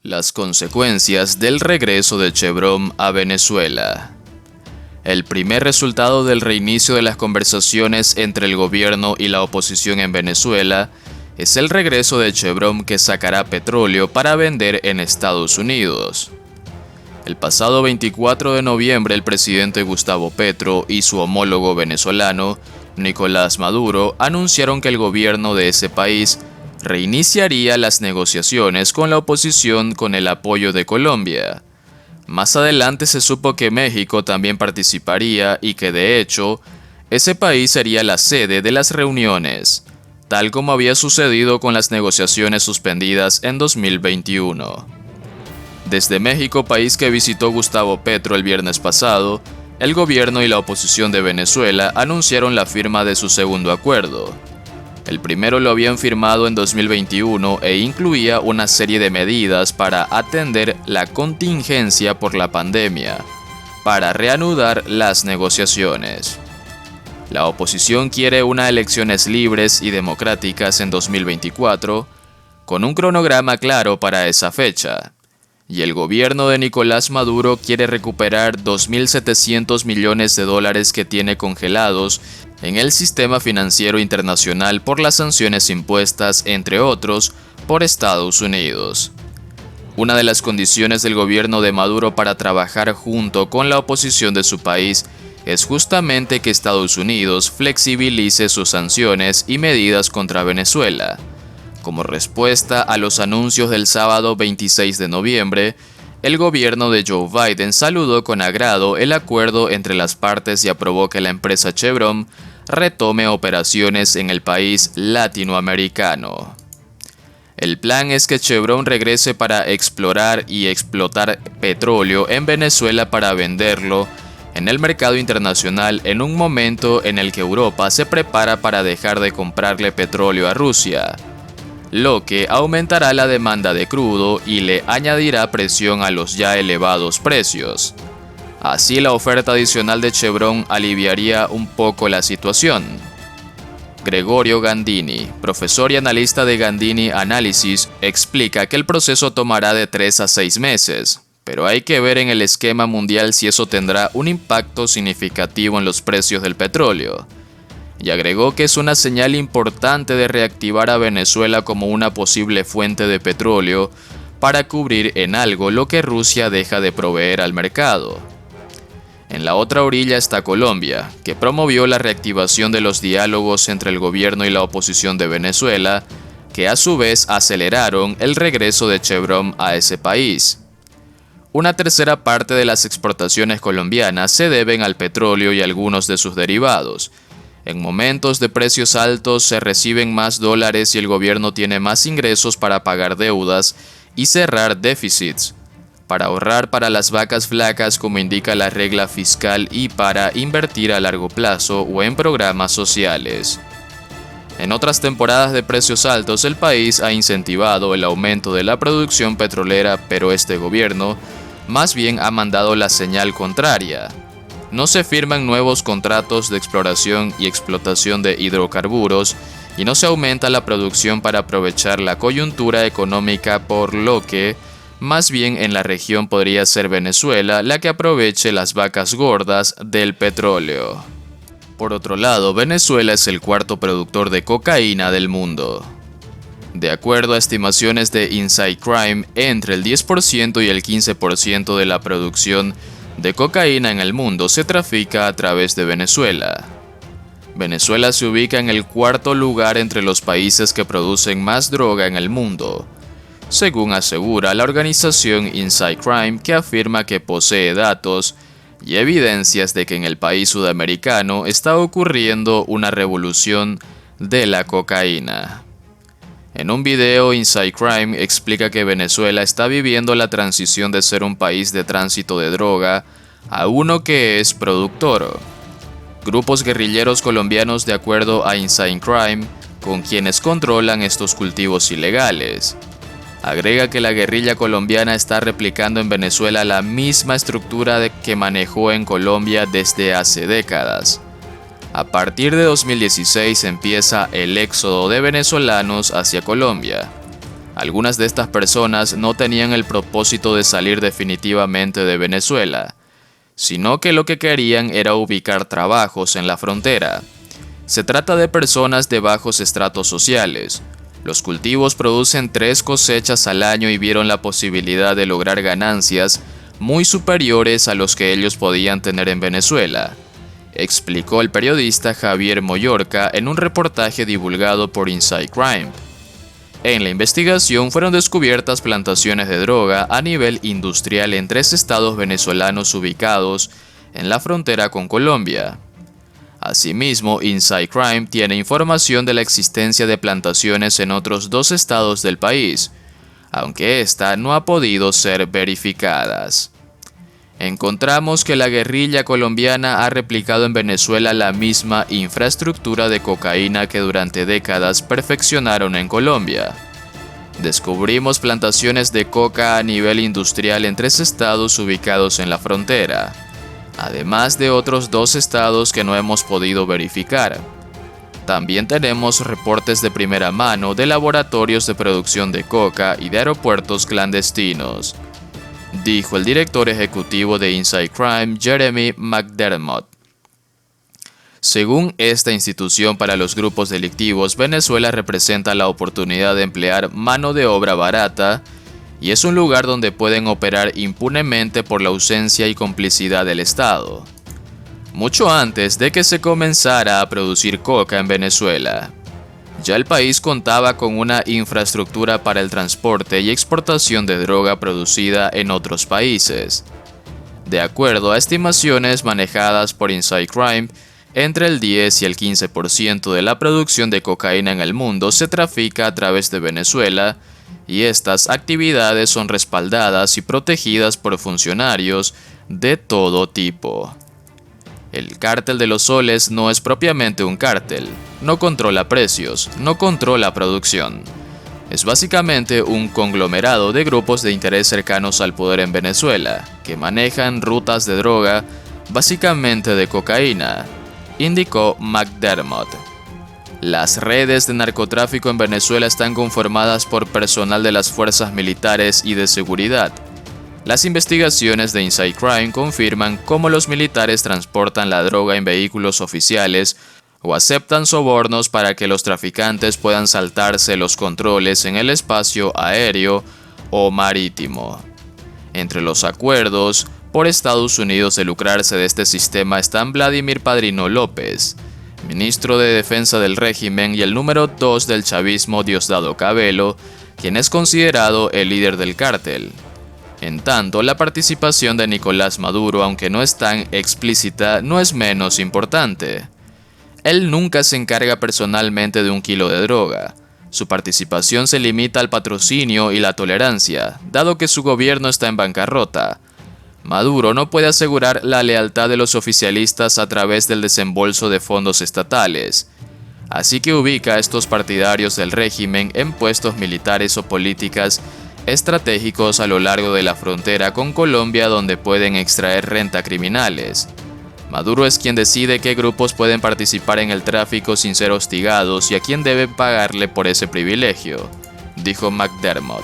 Las consecuencias del regreso de Chevron a Venezuela. El primer resultado del reinicio de las conversaciones entre el gobierno y la oposición en Venezuela es el regreso de Chevron, que sacará petróleo para vender en Estados Unidos. El pasado 24 de noviembre, el presidente Gustavo Petro y su homólogo venezolano, Nicolás Maduro, anunciaron que el gobierno de ese país reiniciaría las negociaciones con la oposición con el apoyo de Colombia. Más adelante se supo que México también participaría y que, de hecho, ese país sería la sede de las reuniones, tal como había sucedido con las negociaciones suspendidas en 2021. Desde México, país que visitó Gustavo Petro el viernes pasado, el gobierno y la oposición de Venezuela anunciaron la firma de su segundo acuerdo. El primero lo habían firmado en 2021 e incluía una serie de medidas para atender la contingencia por la pandemia, para reanudar las negociaciones. La oposición quiere unas elecciones libres y democráticas en 2024, con un cronograma claro para esa fecha. Y el gobierno de Nicolás Maduro quiere recuperar $2.700 millones que tiene congelados en el sistema financiero internacional por las sanciones impuestas, entre otros, por Estados Unidos. Una de las condiciones del gobierno de Maduro para trabajar junto con la oposición de su país es justamente que Estados Unidos flexibilice sus sanciones y medidas contra Venezuela. Como respuesta a los anuncios del sábado 26 de noviembre, el gobierno de Joe Biden saludó con agrado el acuerdo entre las partes y aprobó que la empresa Chevron retome operaciones en el país latinoamericano. El plan es que Chevron regrese para explorar y explotar petróleo en Venezuela para venderlo en el mercado internacional en un momento en el que Europa se prepara para dejar de comprarle petróleo a Rusia, lo que aumentará la demanda de crudo y le añadirá presión a los ya elevados precios. Así, la oferta adicional de Chevron aliviaría un poco la situación. Gregorio Gandini, profesor y analista de Gandini Analysis, explica que el proceso tomará de 3 a 6 meses, pero hay que ver en el esquema mundial si eso tendrá un impacto significativo en los precios del petróleo. Y agregó que es una señal importante de reactivar a Venezuela como una posible fuente de petróleo para cubrir en algo lo que Rusia deja de proveer al mercado. En la otra orilla está Colombia, que promovió la reactivación de los diálogos entre el gobierno y la oposición de Venezuela, que a su vez aceleraron el regreso de Chevron a ese país. Una tercera parte de las exportaciones colombianas se deben al petróleo y algunos de sus derivados. En momentos de precios altos se reciben más dólares y el gobierno tiene más ingresos para pagar deudas y cerrar déficits, para ahorrar para las vacas flacas como indica la regla fiscal y para invertir a largo plazo o en programas sociales. En otras temporadas de precios altos, el país ha incentivado el aumento de la producción petrolera, pero este gobierno más bien ha mandado la señal contraria. No se firman nuevos contratos de exploración y explotación de hidrocarburos y no se aumenta la producción para aprovechar la coyuntura económica, por lo que, más bien en la región podría ser Venezuela la que aproveche las vacas gordas del petróleo. Por otro lado, Venezuela es el cuarto productor de cocaína del mundo. De acuerdo a estimaciones de Inside Crime, entre el 10% y el 15% de la producción de cocaína en el mundo se trafica a través de Venezuela. Venezuela se ubica en el cuarto lugar entre los países que producen más droga en el mundo, según asegura la organización Inside Crime, que afirma que posee datos y evidencias de que en el país sudamericano está ocurriendo una revolución de la cocaína. En un video, Inside Crime explica que Venezuela está viviendo la transición de ser un país de tránsito de droga a uno que es productor. Grupos guerrilleros colombianos, de acuerdo a Inside Crime, con quienes controlan estos cultivos ilegales. Agrega que la guerrilla colombiana está replicando en Venezuela la misma estructura que manejó en Colombia desde hace décadas. A partir de 2016 empieza el éxodo de venezolanos hacia Colombia. Algunas de estas personas no tenían el propósito de salir definitivamente de Venezuela, sino que lo que querían era ubicar trabajos en la frontera. Se trata de personas de bajos estratos sociales. Los cultivos producen 3 cosechas al año y vieron la posibilidad de lograr ganancias muy superiores a los que ellos podían tener en Venezuela, explicó el periodista Javier Moyorca en un reportaje divulgado por Inside Crime. En la investigación fueron descubiertas plantaciones de droga a nivel industrial en 3 estados venezolanos ubicados en la frontera con Colombia. Asimismo, Inside Crime tiene información de la existencia de plantaciones en otros 2 estados del país, aunque esta no ha podido ser verificadas. Encontramos que la guerrilla colombiana ha replicado en Venezuela la misma infraestructura de cocaína que durante décadas perfeccionaron en Colombia. Descubrimos plantaciones de coca a nivel industrial en 3 estados ubicados en la frontera, además de otros 2 estados que no hemos podido verificar. También tenemos reportes de primera mano de laboratorios de producción de coca y de aeropuertos clandestinos, dijo el director ejecutivo de Inside Crime, Jeremy McDermott. Según esta institución para los grupos delictivos, Venezuela representa la oportunidad de emplear mano de obra barata y es un lugar donde pueden operar impunemente por la ausencia y complicidad del Estado. Mucho antes de que se comenzara a producir coca en Venezuela, ya el país contaba con una infraestructura para el transporte y exportación de droga producida en otros países. De acuerdo a estimaciones manejadas por Inside Crime, entre el 10 y el 15% de la producción de cocaína en el mundo se trafica a través de Venezuela, y estas actividades son respaldadas y protegidas por funcionarios de todo tipo. El cártel de los soles no es propiamente un cártel, no controla precios, no controla producción. Es básicamente un conglomerado de grupos de interés cercanos al poder en Venezuela, que manejan rutas de droga, básicamente de cocaína, indicó McDermott. Las redes de narcotráfico en Venezuela están conformadas por personal de las fuerzas militares y de seguridad. Las investigaciones de Inside Crime confirman cómo los militares transportan la droga en vehículos oficiales o aceptan sobornos para que los traficantes puedan saltarse los controles en el espacio aéreo o marítimo. Entre los acuerdos por Estados Unidos de lucrarse de este sistema están Vladimir Padrino López, ministro de Defensa del régimen, y el número 2 del chavismo, Diosdado Cabello, quien es considerado el líder del cártel. En tanto, la participación de Nicolás Maduro, aunque no es tan explícita, no es menos importante. Él nunca se encarga personalmente de 1 kilo de droga. Su participación se limita al patrocinio y la tolerancia, dado que su gobierno está en bancarrota. Maduro no puede asegurar la lealtad de los oficialistas a través del desembolso de fondos estatales, así que ubica a estos partidarios del régimen en puestos militares o políticas estratégicos a lo largo de la frontera con Colombia, donde pueden extraer renta criminales. Maduro es quien decide qué grupos pueden participar en el tráfico sin ser hostigados y a quién deben pagarle por ese privilegio, dijo McDermott.